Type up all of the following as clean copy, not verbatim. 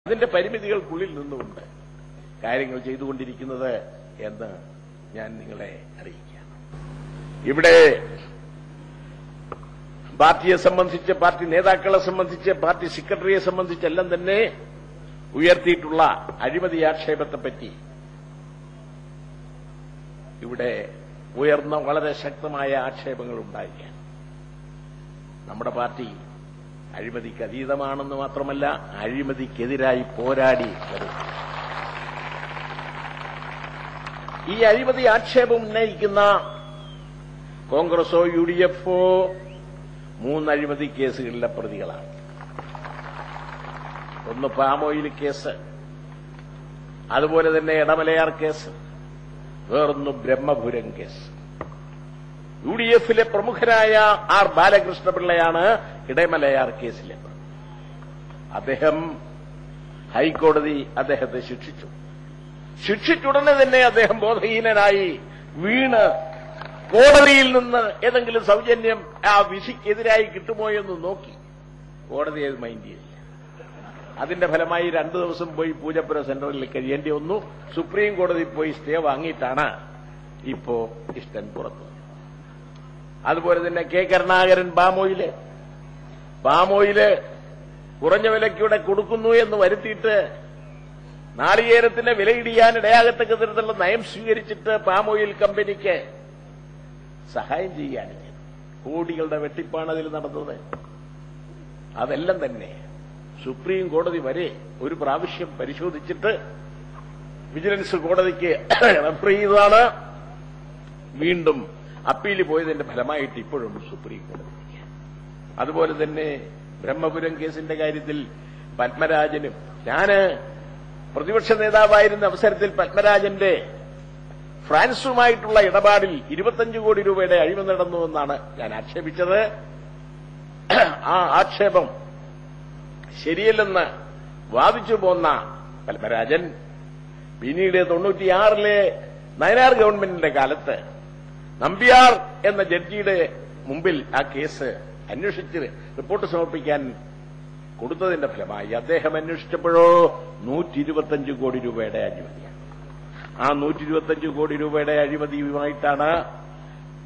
അതിന്റെ പരിമിതികൾക്കുള്ളിൽ നിന്നുകൊണ്ട് കാര്യങ്ങൾ ചെയ്തുകൊണ്ടിരിക്കുന്നത് എന്ന് ഞാൻ നിങ്ങളെ അറിയിക്കുകയാണ്. ഇവിടെ പാർട്ടിയെ സംബന്ധിച്ച്, പാർട്ടി നേതാക്കളെ സംബന്ധിച്ച്, പാർട്ടി സെക്രട്ടറിയെ സംബന്ധിച്ചെല്ലാം തന്നെ ഉയർത്തിയിട്ടുള്ള അഴിമതി ആക്ഷേപത്തെപ്പറ്റി ഇവിടെ ഉയർന്ന വളരെ ശക്തമായ ആക്ഷേപങ്ങൾ ഉണ്ടായിരിക്കുകയാണ്. നമ്മുടെ പാർട്ടി അഴിമതിക്ക് അതീതമാണെന്ന് മാത്രമല്ല, അഴിമതിക്കെതിരായി പോരാടി വരുന്നു. ഈ അഴിമതി ആക്ഷേപം ഉന്നയിക്കുന്ന കോൺഗ്രസോ യുഡിഎഫോ 3 അഴിമതി കേസുകളിലെ പ്രതികളാണ്. ഒന്ന് പാമോയിൽ കേസ്, അതുപോലെ തന്നെ ഇടമലയാർ കേസ്, വേറൊന്ന് ബ്രഹ്മപുരം കേസ്. യുഡിഎഫിലെ പ്രമുഖനായ ആർ ബാലകൃഷ്ണപിള്ളയാണ് ഇടമലയാർ കേസിലെ പ്രതി. അദ്ദേഹം ഹൈക്കോടതി അദ്ദേഹത്തെ ശിക്ഷിച്ചുടനെ തന്നെ അദ്ദേഹം ബോധഹീനനായി വീണ് കോടതിയിൽ നിന്ന് ഏതെങ്കിലും സൗജന്യം ആ വിധിക്കെതിരായി കിട്ടുമോ എന്ന് നോക്കി. കോടതി അത് മൈൻഡ് ചെയ്തില്ല. അതിന്റെ ഫലമായി 2 ദിവസം പോയി പൂജപ്പുര സെന്ററിൽ കഴിയേണ്ടി വന്നു. സുപ്രീം കോടതി പോയി സ്റ്റേ വാങ്ങിയിട്ടാണ് ഇപ്പോ ഇഷ്ടൻ പുറത്തു. അതുപോലെ തന്നെ കെ കരുണാകരൻ പാമോയില് കുറഞ്ഞ വിലയ്ക്കൂടെ കൊടുക്കുന്നു എന്ന് വരുത്തിയിട്ട് നാളികേരത്തിന് വിലയിടിയാൻ ഇടയാകത്തക്ക തരത്തിലുള്ള നയം സ്വീകരിച്ചിട്ട് പാമോയിൽ കമ്പനിക്ക് സഹായം ചെയ്യാനും കോടികളുടെ വെട്ടിപ്പാണ് അതിൽ നടന്നത്. അതെല്ലാം തന്നെ സുപ്രീം കോടതി വരെ ഒരു പ്രാവശ്യം പരിശോധിച്ചിട്ട് വിജിലൻസ് കോടതിക്ക് റെഫർ ചെയ്തതാണ്. വീണ്ടും അപ്പീൽ പോയതിന്റെ ഫലമായിട്ട് ഇപ്പോഴും സുപ്രീം കോടതി. അതുപോലെ തന്നെ ബ്രഹ്മപുരം കേസിന്റെ കാര്യത്തിൽ പത്മരാജനും, ഞാന് പ്രതിപക്ഷ നേതാവായിരുന്ന അവസരത്തിൽ പത്മരാജന്റെ ഫ്രാൻസുമായിട്ടുള്ള ഇടപാടിൽ 25 കോടി രൂപയുടെ അഴിമതി നടന്നുവെന്നാണ് ഞാൻ ആക്ഷേപിച്ചത്. ആ ആക്ഷേപം ശരിയല്ലെന്ന് വാദിച്ചു പോന്ന പത്മരാജൻ പിന്നീട് 96-ലെ നയനാർ ഗവൺമെന്റിന്റെ കാലത്ത് നമ്പ്യാർ എന്ന ജഡ്ജിയുടെ മുമ്പിൽ ആ കേസ് അന്വേഷിച്ച് റിപ്പോർട്ട് സമർപ്പിക്കാൻ കൊടുത്തതിന്റെ ഫലമായി അദ്ദേഹം അന്വേഷിച്ചപ്പോഴോ 125 കോടി രൂപയുടെ അഴിമതിയാണ്. ആ 125 കോടി രൂപയുടെ അഴിമതിയുമായിട്ടാണ്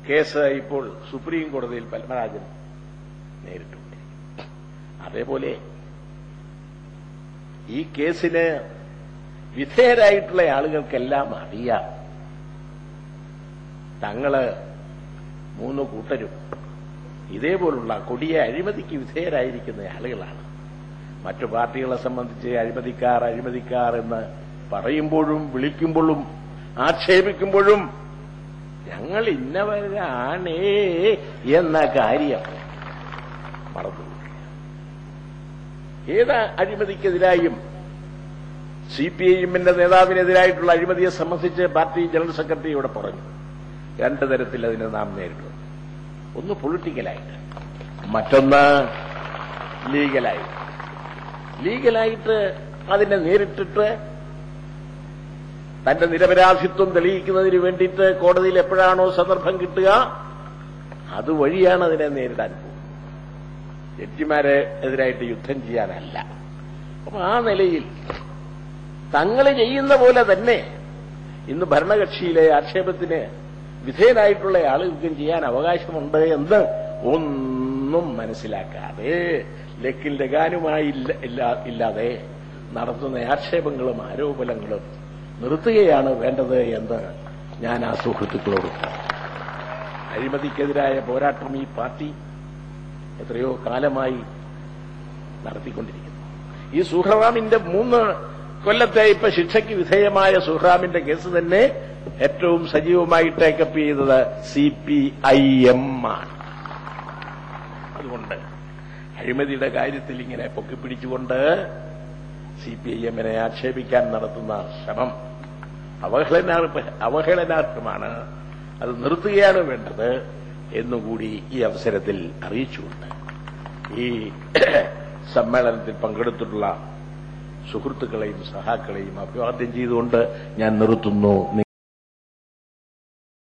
കേസ് ഇപ്പോൾ സുപ്രീം കോടതിയിൽ പത്മരാജൻ നേരിട്ടുണ്ട്. അതേപോലെ ഈ കേസിന് വിധേയരായിട്ടുള്ള ആളുകൾക്കെല്ലാം അറിയാം, തങ്ങള് 3 കൂട്ടരും ഇതേപോലുള്ള കൊടിയ അഴിമതിക്ക് വിധേയരായിരിക്കുന്ന ആളുകളാണ്. മറ്റു പാർട്ടികളെ സംബന്ധിച്ച് അഴിമതിക്കാർ എന്ന് പറയുമ്പോഴും വിളിക്കുമ്പോഴും ആക്ഷേപിക്കുമ്പോഴും ഞങ്ങൾ ഇന്നവരാണേ എന്ന കാര്യം മറന്നു. ഏത് അഴിമതിക്കെതിരായും സിപിഐഎമ്മിന്റെ നേതാവിനെതിരായിട്ടുള്ള അഴിമതിയെ സംബന്ധിച്ച് പാർട്ടി ജനറൽ സെക്രട്ടറി ഇവിടെ പറഞ്ഞു. 2 തരത്തിൽ അതിനെ നാം നേരിടും. ഒന്ന് പൊളിറ്റിക്കലായിട്ട്, മറ്റൊന്ന് ലീഗലായിട്ട് അതിനെ നേരിട്ടിട്ട് തന്റെ നിരപരാധിത്വം തെളിയിക്കുന്നതിന് വേണ്ടിയിട്ട് കോടതിയിൽ എപ്പോഴാണോ സന്ദർഭം കിട്ടുക അതുവഴിയാണ് അതിനെ നേരിടാൻ പോകുന്നത്. ജഡ്ജിമാരെ എതിരായിട്ട് യുദ്ധം ചെയ്യാനല്ല. അപ്പൊ ആ നിലയിൽ തങ്ങൾ ചെയ്യുന്ന പോലെ തന്നെ ഇന്ന് ഭരണകക്ഷിയിലെ ആക്ഷേപത്തിന് വിധേയനായിട്ടുള്ള ആളുകൾക്കും ചെയ്യാൻ അവകാശമുണ്ട് എന്ന് ഒന്നും മനസ്സിലാക്കാതെ ലക്കിൽ ലഗാനുമായി ഇല്ലാതെ നടത്തുന്ന ആക്ഷേപങ്ങളും ആരോപണങ്ങളും നിർത്തുകയാണ് വേണ്ടത് എന്ന് ഞാൻ ആ സുഹൃത്തുക്കളോട്. അഴിമതിക്കെതിരായ പോരാട്ടം ഈ പാർട്ടി എത്രയോ കാലമായി നടത്തിക്കൊണ്ടിരിക്കുന്നു. ഈ സുഹ്റാമിന്റെ 3 കൊല്ലത്തെ ഇപ്പൊ ശിക്ഷയ്ക്ക് വിധേയമായ സുഹ്റാമിന്റെ കേസ് തന്നെ ഏറ്റവും സജീവമായി ടേക്കപ്പ് ചെയ്തത് CPIM ആണ്. അതുകൊണ്ട് അഴിമതിയുടെ കാര്യത്തിൽ ഇങ്ങനെ പൊക്കിപ്പിടിച്ചുകൊണ്ട് CPIM-നെ ആക്ഷേപിക്കാൻ നടത്തുന്ന ശ്രമം അവഹേളനാർഹമാണ്. അത് നിർത്തുകയാണ് വേണ്ടത് എന്നുകൂടി ഈ അവസരത്തിൽ അറിയിച്ചുകൊണ്ട് ഈ സമ്മേളനത്തിൽ പങ്കെടുത്തിട്ടുള്ള സുഹൃത്തുക്കളെയും സഹാക്കളെയും അഭിവാദ്യം ചെയ്തുകൊണ്ട് ഞാൻ നിർത്തുന്നു.